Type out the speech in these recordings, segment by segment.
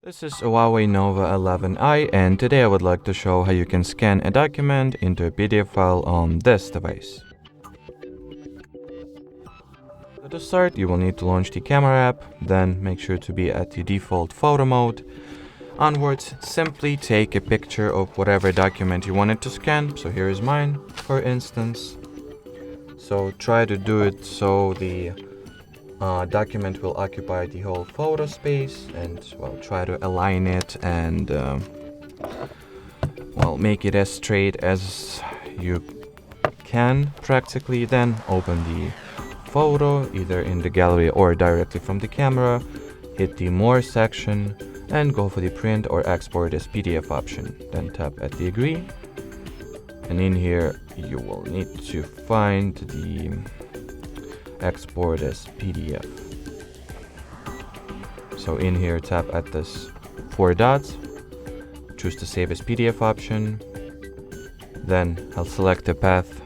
This is a Huawei Nova 11i, and today I would like to show how you can scan a document into a PDF file on this device. So to start, you will need to launch the camera app, then make sure to be at the default photo mode. Onwards, simply take a picture of whatever document you wanted to scan. So here is mine, for instance. So try to do it so the document will occupy the whole photo space, and well, try to align it and make it as straight as you can practically. Then open the photo either in the gallery or directly from the camera, hit the more section and go for the print or export as PDF option. Then tap at the agree, and in here you will need to find the export as PDF. So in here, tap at this 4 dots, choose the save as PDF option, then I'll select the path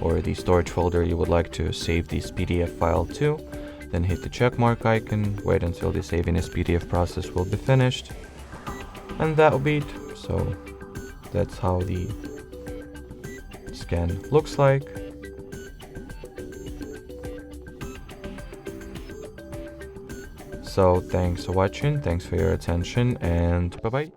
or the storage folder you would like to save this PDF file to, then hit the check mark icon, wait until the saving as PDF process will be finished, and that'll be it. So that's how the scan looks like. So thanks for watching, thanks for your attention, and bye bye.